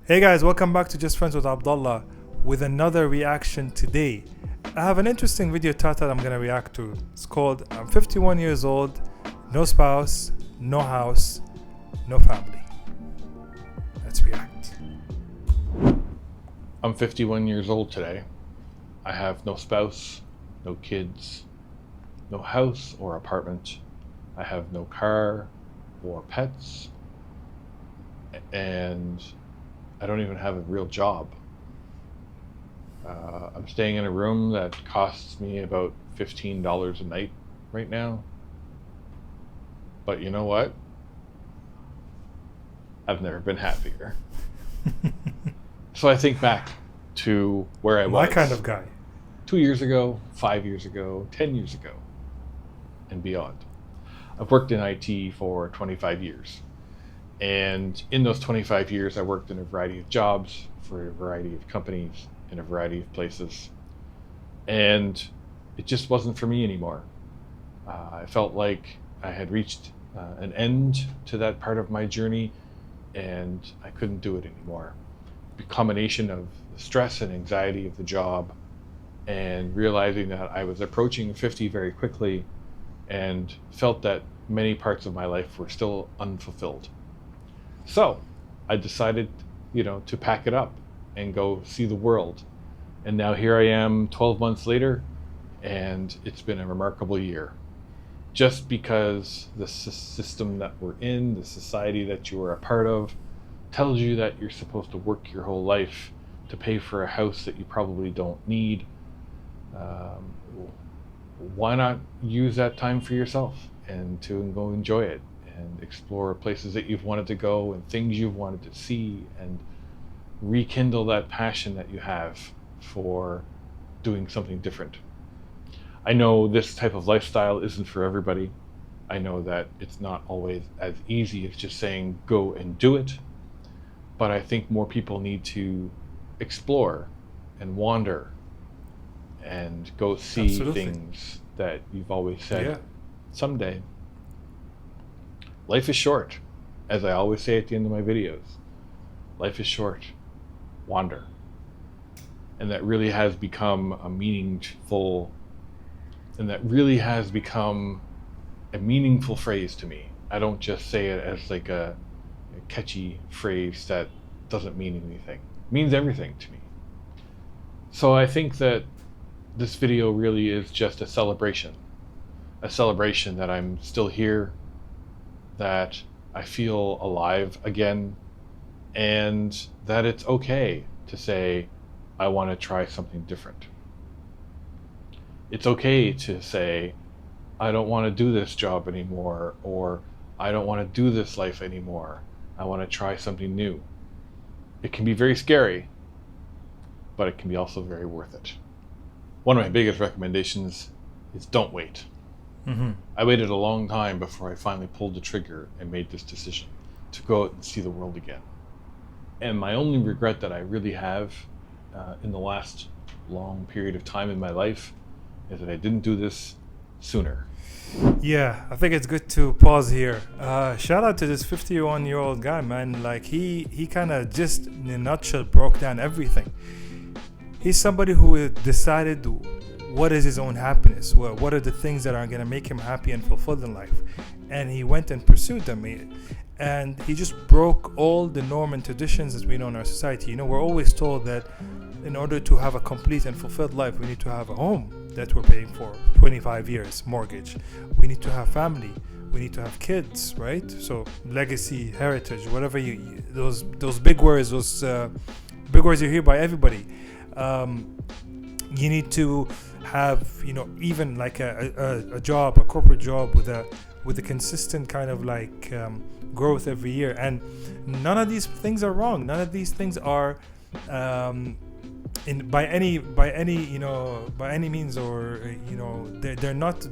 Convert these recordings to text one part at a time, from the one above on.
Hey guys, welcome back to Just Friends with Abdullah with another reaction today. I have an interesting video title I'm gonna react to. It's called I'm 51 years old, no spouse, no house, no family. Let's react. I'm 51 years old today. I have no spouse, no kids, no house or apartment. I have no car or pets, and I don't even have a real job. I'm staying in a room that costs me about $15 a night right now. But you know what? I've never been happier. So I think back to where I was. My kind of guy. 2 years ago, 5 years ago, 10 years ago, and beyond. I've worked in IT for 25 years. And in those 25 years, I worked in a variety of jobs for a variety of companies in a variety of places. And it just wasn't for me anymore. I felt like I had reached an end to that part of my journey, and I couldn't do it anymore. The combination of the stress and anxiety of the job and realizing that I was approaching 50 very quickly and felt that many parts of my life were still unfulfilled. So I decided, to pack it up and go see the world. And now here I am 12 months later, and it's been a remarkable year. Just because the system that we're in, the society that you are a part of, tells you that you're supposed to work your whole life to pay for a house that you probably don't need. Why not use that time for yourself and to go enjoy it and explore places that you've wanted to go and things you've wanted to see and rekindle that passion that you have for doing something different. I know this type of lifestyle isn't for everybody. I know that it's not always as easy as just saying go and do it, but I think more people need to explore and wander and go see Absolutely. things that you've always said Yeah. someday. Life is short, as I always say at the end of my videos. Life is short. Wander. And that really has become a meaningful phrase to me. I don't just say it as like a catchy phrase that doesn't mean anything. It means everything to me. So I think that this video really is just a celebration that I'm still here, that I feel alive again, and that it's okay to say, I want to try something different. It's okay to say, I don't want to do this job anymore, or I don't want to do this life anymore. I want to try something new. It can be very scary, but it can be also very worth it. One of my biggest recommendations is don't wait. I waited a long time before I finally pulled the trigger and made this decision to go out and see the world again. And my only regret that I really have in the last long period of time in my life is that I didn't do this sooner. Yeah, I think it's good to pause here. Shout out to this 51-year-old guy, man. Like he kind of just in a nutshell broke down everything. He's somebody who decided what is his own happiness, what are the things that are going to make him happy and fulfilled in life, and he went and pursued them, and he just broke all the norm and traditions that we know in our society. We're always told that in order to have a complete and fulfilled life, we need to have a home that we're paying for 25 years mortgage, we need to have family, we need to have kids, right? So legacy, heritage, whatever those big words, big words you hear by everybody. You need to have even like a job, a corporate job with a consistent kind of like growth every year, and none of these things are wrong. None of these things are by any means, or they're not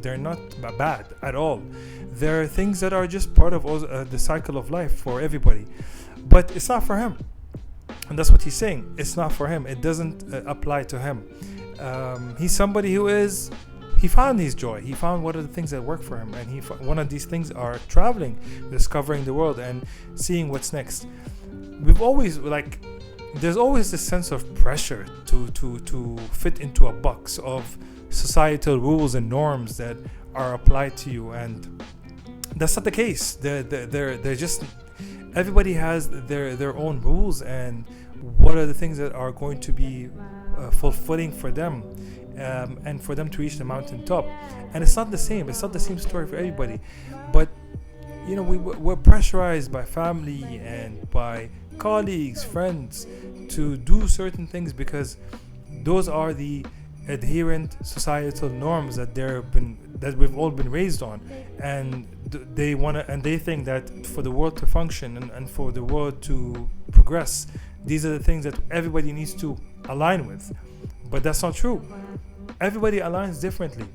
bad at all. There are things that are just part of the cycle of life for everybody, but it's not for him. And that's what he's saying. It's not for him. It doesn't apply to him. He's somebody he found his joy. He found what are the things that work for him. And one of these things are traveling, discovering the world, and seeing what's next. We've always, there's always this sense of pressure to fit into a box of societal rules and norms that are applied to you, and that's not the case. They're just, everybody has their own rules, and what are the things that are going to be fulfilling for them, and for them to reach the mountaintop. And it's not the same story for everybody, but we're pressurized by family and by colleagues, friends, to do certain things because those are the adherent societal norms that we've all been raised on, and they think that for the world to function and for the world to progress, these are the things that everybody needs to align with. But that's not true. Everybody aligns differently.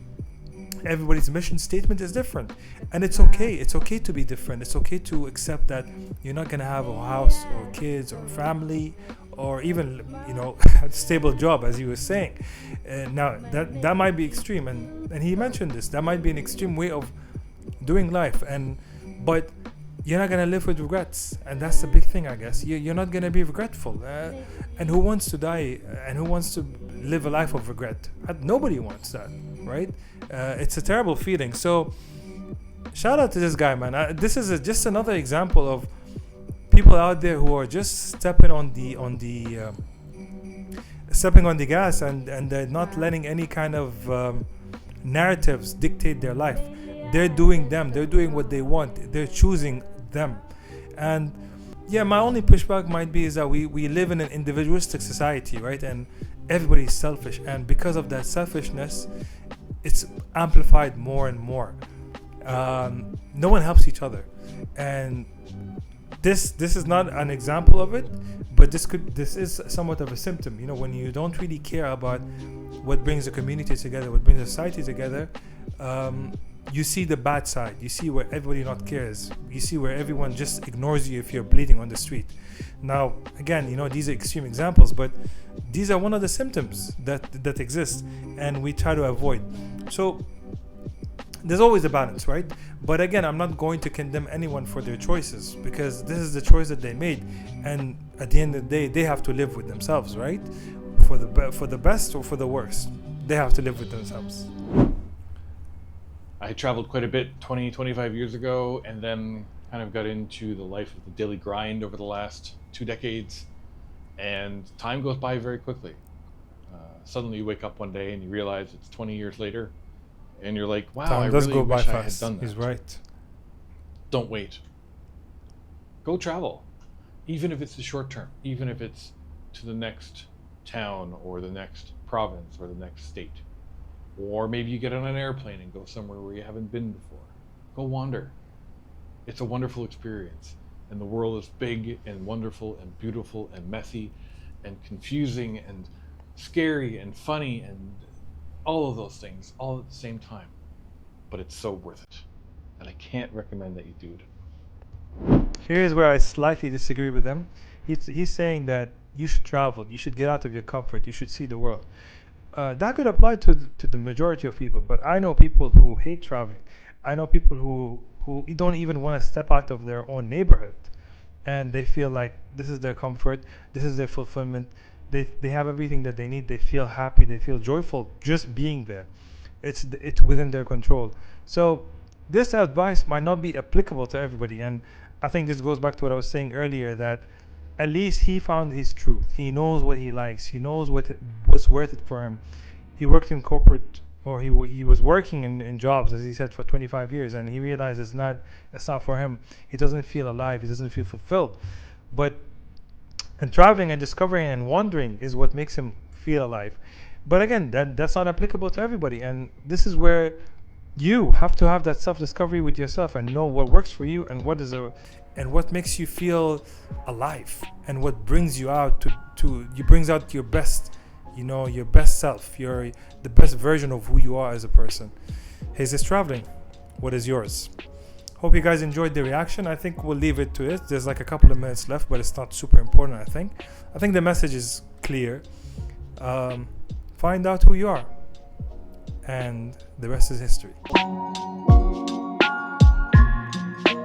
Everybody's mission statement is different, and it's okay to be different. It's okay to accept that you're not going to have a house or kids or family or even a stable job, as you were saying. Now that might be extreme, and he mentioned this, that might be an extreme way of doing life, but you're not going to live with regrets, and that's the big thing, I guess. You're not going to be regretful, and who wants to die and who wants to live a life of regret? Nobody wants that, right? It's a terrible feeling. So shout out to this guy, man. This is just another example of people out there who are just stepping on the gas, and they're not letting any kind of narratives dictate their life. They're doing what they want. They're choosing them. And yeah, my only pushback might be is that we live in an individualistic society, right? And everybody's selfish, and because of that selfishness, it's amplified more and more. No one helps each other, and this is not an example of it, but this is somewhat of a symptom. When you don't really care about what brings the community together, what brings the society together, you see the bad side. You see where everybody not cares. You see where everyone just ignores you if you're bleeding on the street. Now, again, these are extreme examples, but these are one of the symptoms that exist, and we try to avoid. So there's always a balance, right? But again, I'm not going to condemn anyone for their choices, because this is the choice that they made, and at the end of the day, they have to live with themselves, right? For the best or for the worst, they have to live with themselves. I traveled quite a bit 25 years ago, and then kind of got into the life of the daily grind over the last 2 decades, and time goes by very quickly. Suddenly you wake up one day and you realize it's 20 years later, and you're like, wow, I really wish I had done that. He's right. Don't wait. Go travel, even if it's the short term, even if it's to the next town or the next province or the next state. Or maybe you get on an airplane and go somewhere where you haven't been before. Go wander. It's a wonderful experience. And the world is big and wonderful and beautiful and messy and confusing and scary and funny and all of those things all at the same time. But it's so worth it. And I can't recommend that you do it. Here's where I slightly disagree with him. He's saying that you should travel, you should get out of your comfort, you should see the world. That could apply to the majority of people, but I know people who hate traveling. I know people who don't even want to step out of their own neighborhood, and they feel like this is their comfort, this is their fulfillment. They have everything that they need. They feel happy, they feel joyful just being there. It's within their control. So this advice might not be applicable to everybody, and I think this goes back to what I was saying earlier, that at least he found his truth. He knows what he likes. He knows what's worth it for him. He worked in corporate, or he was working in jobs, as he said, for 25 years, and he realized it's not for him. He doesn't feel alive. He doesn't feel fulfilled. And traveling and discovering and wandering is what makes him feel alive. But again, that's not applicable to everybody, and this is where you have to have that self-discovery with yourself and know what works for you and what makes you feel alive, and what brings you out brings out your best, your best self, the best version of who you are as a person. His is traveling. What is yours? Hope you guys enjoyed the reaction. I think we'll leave it to it. There's like a couple of minutes left, but it's not super important. I think the message is clear. Find out who you are, and the rest is history.